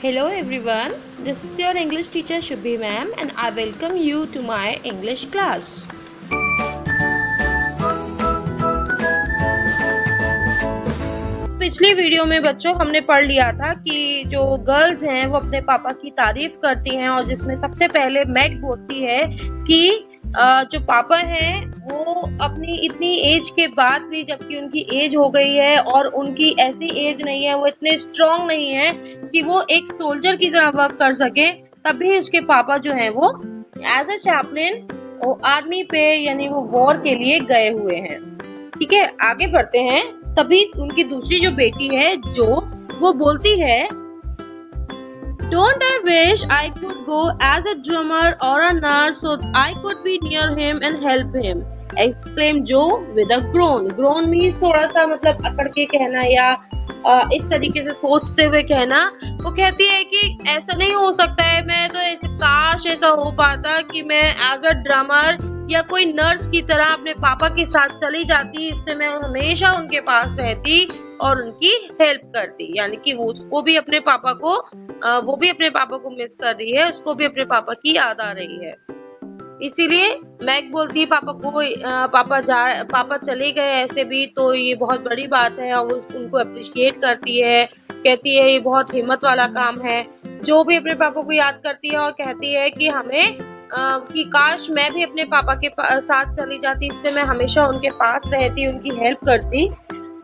Hello everyone, this is your English teacher Shubhi ma'am and I welcome you to my English class. पिछली video में बच्चों हमने पढ़ लिया था कि जो गर्ल्स हैं वो अपने पापा की तारीफ करती हैं और जिसमें सबसे पहले मैग बोलती है कि जो पापा हैं वो अपनी इतनी एज के बाद भी, जबकि उनकी एज हो गई है और उनकी ऐसी एज नहीं है, वो इतने स्ट्रॉन्ग नहीं है कि वो एक सोल्जर की तरह वर्क कर सके, तब भी उसके पापा जो हैं वो एज अ चैपलिन वो आर्मी पे यानी वो वॉर के लिए गए हुए हैं। ठीक है, आगे बढ़ते हैं। तभी उनकी दूसरी जो बेटी है जो वो बोलती है, Don't I wish I could go as a drummer or a nurse so I could be near him and help him, exclaimed Joe with a groan. Groan means थोड़ा सा मतलब अकड़ के कहना या इस तरीके से सोचते हुए कहना। वो कहती है कि ऐसा नहीं हो सकता है, मैं तो ऐसे काश ऐसा हो पाता कि मैं एज अ ड्रमर या कोई नर्स की तरह अपने पापा के साथ चली जाती, इससे मैं हमेशा उनके पास रहती और उनकी हेल्प करती। यानी कि वो उसको भी अपने पापा को वो भी अपने पापा को मिस कर रही है, उसको भी अपने पापा की याद आ रही है। इसीलिए मैग बोलती है पापा को, पापा चले गए ऐसे भी तो ये बहुत बड़ी बात है, और उनको अप्रिशिएट करती है, कहती है ये बहुत हिम्मत वाला काम है। जो भी अपने पापा को याद करती है और कहती है कि हमें कि काश मैं भी अपने पापा के साथ चली जाती, इससे मैं हमेशा उनके पास रहती, उनकी हेल्प करती।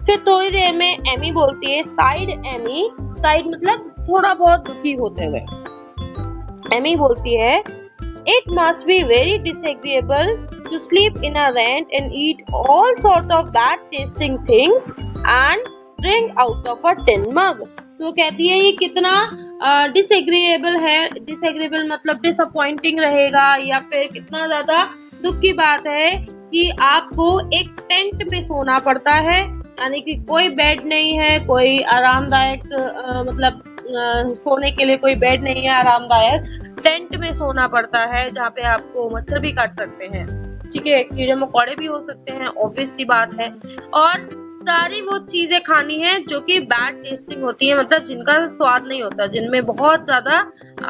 फिर थोड़ी देर में एमी बोलती है, साइड एमी, साइड मतलब थोड़ा बहुत दुखी होते हुए। एमी बोलती है, It must be very disagreeable to sleep in a rent and eat all sort of bad tasting things and drink out of a tin mug. तो कहती है ये कितना डिसएग्रीएबल है। डिसएग्रीएबल मतलब डिसअपॉइंटिंग रहेगा या फिर कितना ज्यादा दुख की बात है कि आपको एक टेंट में सोना पड़ता है, यानी कि कोई बेड नहीं है, कोई आरामदायक मतलब सोने के लिए कोई बेड नहीं है आरामदायक, टेंट में सोना पड़ता है जहाँ पे आपको मच्छर भी काट सकते हैं, ठीक है, कीड़े मकोड़े भी हो सकते हैं, ऑब्वियस सी बात है। और सारी वो चीजें खानी है जो कि बैड टेस्टिंग होती है, मतलब जिनका स्वाद नहीं होता, जिनमें बहुत ज्यादा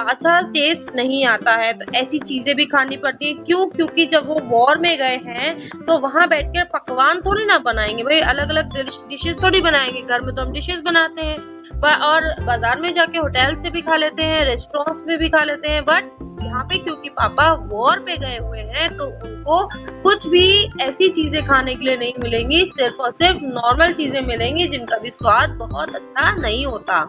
अच्छा टेस्ट नहीं आता है, तो ऐसी चीजें भी खानी पड़ती है। क्यों? क्योंकि जब वो वॉर में गए हैं तो वहां बैठकर पकवान थोड़ी ना बनाएंगे भाई, अलग अलग डिशेस थोड़ी बनाएंगे। घर में तो हम डिशेस बनाते हैं और बाजार में जाके होटल से भी खा लेते हैं, रेस्टोरेंट्स में भी खा लेते हैं, बट यहाँ पे क्योंकि पापा वॉर पे गए हुए हैं तो उनको कुछ भी ऐसी चीजें खाने के लिए नहीं मिलेंगी, सिर्फ और सिर्फ नॉर्मल चीजें मिलेंगी जिनका भी स्वाद बहुत अच्छा नहीं होता।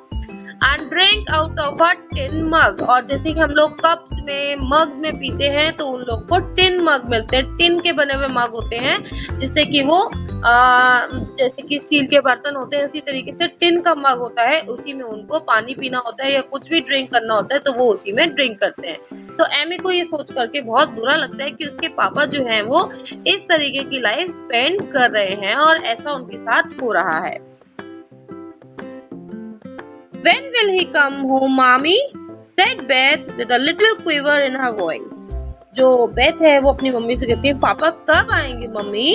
And drink out of a tin mug, और जैसे कि हम लोग कप्स में मग्स में पीते हैं तो उन लोग को टिन मग मिलते हैं, टिन के बने हुए मग होते हैं, जिससे कि वो जैसे कि स्टील के बर्तन होते हैं, इसी तरीके से टिन का मग होता है, उसी में उनको पानी पीना होता है या कुछ भी ड्रिंक करना होता है तो वो उसी में ड्रिंक करते हैं। तो एमी को ये सोच करके बहुत बुरा लगता है कि उसके पापा जो हैं वो इस तरीके की लाइफ स्पेंड कर रहे हैं और ऐसा उनके साथ हो रहा है। When will he come home, mommy? said Beth with a little quiver in her voice. जो बेथ है वो अपनी मम्मी से कहती है, पापा कब आएंगे मम्मी?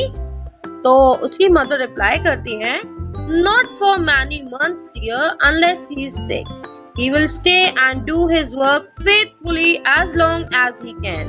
तो उसकी मदर रिप्लाई करती है, Not for many months, dear, unless he is sick. He will stay and do his work faithfully as long as he can.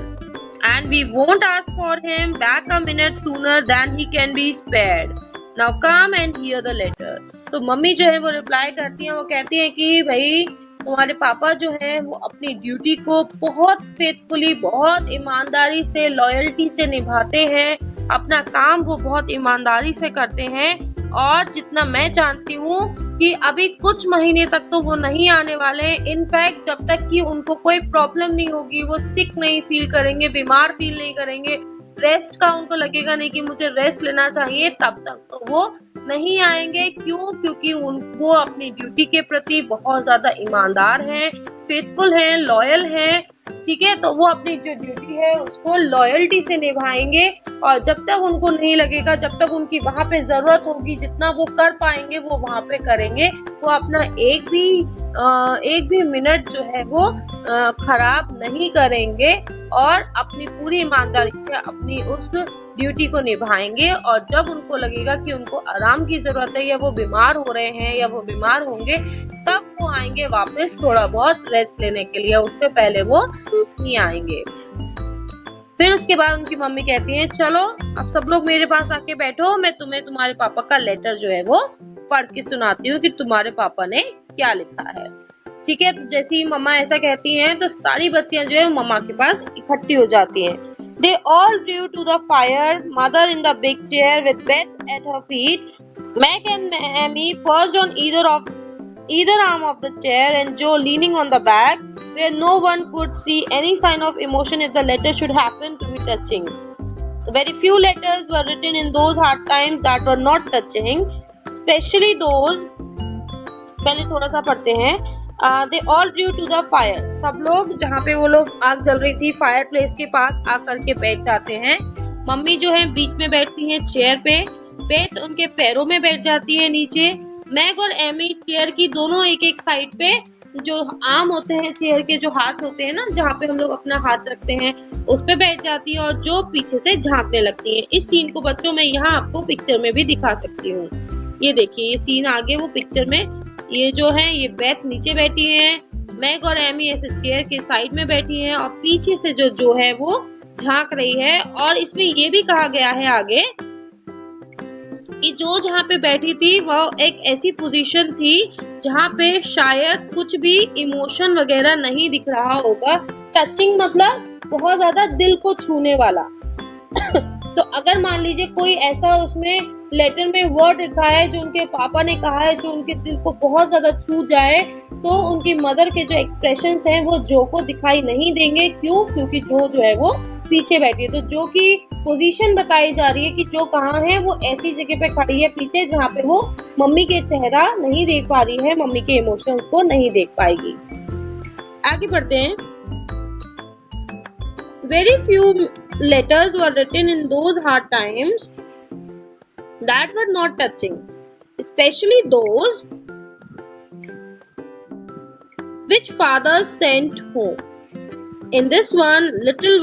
And we won't ask for him back a minute sooner than he can be spared. Now come and hear the letter. तो mummy जो है वो reply करती है, वो कहती है कि भाई तुम्हारे पापा जो है वो अपनी ड्यूटी को बहुत फेथफुली, बहुत ईमानदारी से, लॉयल्टी से निभाते हैं, अपना काम वो बहुत ईमानदारी से करते हैं। और जितना मैं जानती हूँ कि अभी कुछ महीने तक तो वो नहीं आने वाले हैं, इनफैक्ट जब तक कि उनको कोई प्रॉब्लम नहीं होगी, वो सिक नहीं फील करेंगे, बीमार फील नहीं करेंगे, रेस्ट का उनको लगेगा नहीं कि मुझे रेस्ट लेना चाहिए, तब तक तो वो नहीं आएंगे। क्यों? क्योंकि वो अपनी ड्यूटी के प्रति बहुत ज्यादा ईमानदार हैं, फेथफुल हैं, लॉयल हैं, ठीक है, तो वो अपनी जो ड्यूटी है उसको लॉयल्टी से निभाएंगे और जब तक उनको नहीं लगेगा, जब तक उनकी वहां पे जरूरत होगी, जितना वो कर पाएंगे वो वहां पे करेंगे। वो अपना एक भी मिनट जो है वो खराब नहीं करेंगे और अपनी पूरी ईमानदारी से अपनी उस ड्यूटी को निभाएंगे, और जब उनको लगेगा कि उनको आराम की जरूरत है या वो बीमार हो रहे हैं या वो बीमार होंगे, तब वो आएंगे वापस थोड़ा बहुत रेस्ट लेने के लिए, उससे पहले वो नहीं आएंगे। फिर उसके बाद उनकी मम्मी कहती हैं चलो अब सब लोग मेरे पास आके बैठो, मैं तुम्हें तुम्हारे पापा का लेटर जो है वो पढ़ के सुनाती हूँ कि तुम्हारे पापा ने क्या लिखा है। ठीक है, तो जैसे ही मम्मा ऐसा कहती हैं तो सारी बच्चियां जो है मम्मा के पास इकट्ठी हो जाती हैं। They all drew to the fire, mother in the big chair with Beth at her feet. Meg and Amy perched on either arm of the chair and Joe leaning on the back, where no one could see any sign of emotion if the letter should happen to be touching. Very few letters were written in those hard times that were not touching, especially those, पहले थोड़ा सा पढ़ते हैं। They all drew to the fire. सब लोग जहाँ पे वो लोग आग जल रही थी फायर प्लेस के पास आकर के बैठ जाते हैं। मम्मी जो है बीच में बैठती हैं चेयर पे, बेथ उनके पैरों में बैठ जाती है नीचे, मैग और एमी चेयर की दोनों एक एक साइड पे जो आर्म होते हैं चेयर के, जो हाथ होते हैं ना जहाँ पे हम लोग अपना हाथ रखते हैं, उस पे बैठ जाती है और जो पीछे से झांकने लगती है। इस सीन को बच्चों मैं यहाँ आपको पिक्चर में भी दिखा सकती हूँ। ये देखिए ये सीन आगे वो पिक्चर में, ये जो है ये बेथ नीचे बैठी है, मैग और एमी ऐसे चेयर के साइड में बैठी हैं और पीछे से जो है वो झांक रही है। और इसमें ये भी कहा गया है आगे कि जो जहाँ पे बैठी थी वह एक ऐसी पोजीशन थी जहाँ पे शायद कुछ भी इमोशन वगैरह नहीं दिख रहा होगा। टचिंग मतलब बहुत ज्यादा दिल को छूने वाला। तो अगर मान लीजिए कोई ऐसा उसमें लेटर में वर्ड लिखा है जो उनके पापा ने कहा है, जो उनके दिल को बहुत ज्यादा छू जाए, तो उनकी मदर के जो एक्सप्रेशंस हैं वो जो को दिखाई नहीं देंगे। क्यों? क्योंकि जो है वो पीछे बैठी है। तो जो की पोजीशन बताई जा रही है कि जो कहाँ है, वो ऐसी जगह पे खड़ी है पीछे जहाँ पे वो मम्मी के चेहरा नहीं देख पा रही है, मम्मी के इमोशंस को नहीं देख पाएगी। आगे बढ़ते हैं। Very few letters were written in those hard times that were not touching, especially those which fathers sent home. In this one, little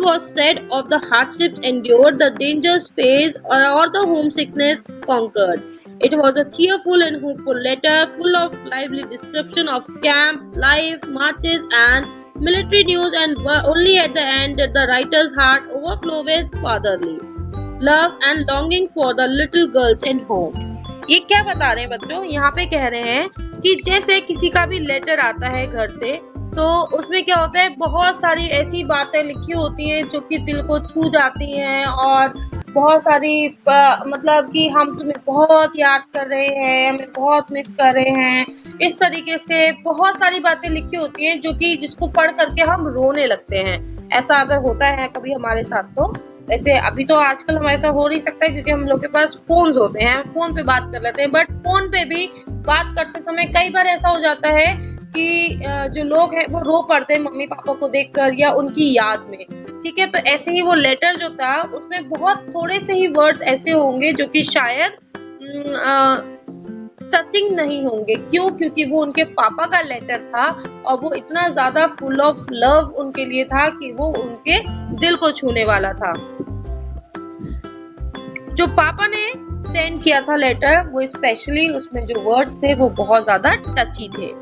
was said of the hardships endured, the dangers faced, or the homesickness conquered. It was a cheerful and hopeful letter, full of lively description of camp life, marches, and military news, and only at the end did the writer's heart overflow with fatherly love and longing for the little girls in home. ये क्या बता रहे हैं बच्चों? यहाँ पे कह रहे हैं कि जैसे किसी का भी लेटर आता है घर से, तो उसमें क्या होता है, बहुत सारी ऐसी बातें लिखी होती हैं जो कि दिल को छू जाती हैं, और बहुत सारी मतलब कि हम तुम्हें बहुत याद कर रहे हैं, हमें बहुत मिस कर रहे हैं, इस तरीके से बहुत सारी बातें लिखी होती हैं जो कि जिसको पढ़ करके हम रोने लगते हैं। ऐसा अगर होता है कभी हमारे साथ, तो वैसे अभी तो आजकल हमारे साथ हो नहीं सकता क्योंकि हम लोग के पास फोन्स होते हैं, फोन पे बात कर लेते हैं, बट फोन पे भी बात करते समय कई बार ऐसा हो जाता है कि जो लोग हैं वो रो पड़ते हैं मम्मी पापा को देखकर या उनकी याद में। ठीक है, तो ऐसे ही वो लेटर जो था उसमें बहुत थोड़े से ही वर्ड्स ऐसे होंगे जो कि शायद टचिंग नहीं होंगे। क्यों? क्योंकि वो उनके पापा का लेटर था और वो इतना ज्यादा फुल ऑफ लव उनके लिए था कि वो उनके दिल को छूने वाला था। जो पापा ने सेंड किया था लेटर, वो स्पेशली उसमें जो वर्ड्स थे वो बहुत ज्यादा टची थे।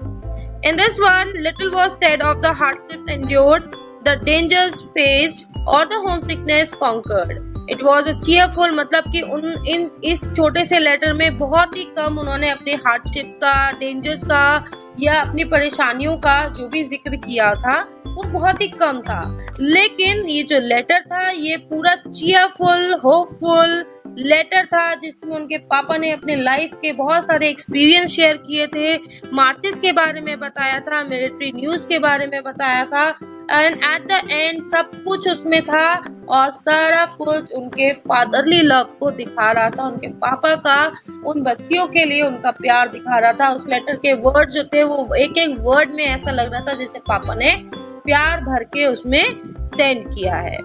In this one, little was said of the hardships endured, the dangers faced, or the homesickness conquered. It was a cheerful, मतलब कि इस छोटे से लेटर में बहुत ही कम उन्होंने अपने हार्डशिप का, डेंजर्स का या अपनी परेशानियों का जो भी जिक्र किया था वो बहुत ही कम था। लेकिन ये जो लेटर था ये पूरा चीयरफुल, होपफुल लेटर था जिसमें उनके पापा ने अपने लाइफ के बहुत सारे एक्सपीरियंस शेयर किए थे, मार्चेस के बारे में बताया था, मिलिट्री न्यूज के बारे में बताया था, एंड एट द एंड सब कुछ उसमें था और सारा कुछ उनके फादरली लव को दिखा रहा था, उनके पापा का उन बच्चियों के लिए उनका प्यार दिखा रहा था। उस लेटर के वर्ड जो थे वो एक एक वर्ड में ऐसा लग रहा था जैसे पापा ने प्यार भर के उसमें सेंड किया है।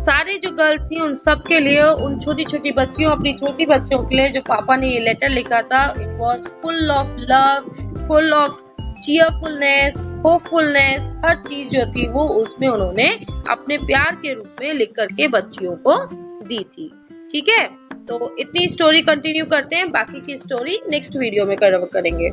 सारी जो गर्ल्स थी उन सब के लिए, उन छोटी छोटी बच्चियों, अपनी छोटी बच्चों के लिए जो पापा ने ये लेटर लिखा था, it was full of love, full of cheerfulness, hopefulness, हर चीज जो थी वो उसमें उन्होंने अपने प्यार के रूप में लिख करके बच्चियों को दी थी। ठीक है, तो इतनी स्टोरी कंटिन्यू करते हैं, बाकी की स्टोरी नेक्स्ट वीडियो में कवर करेंगे।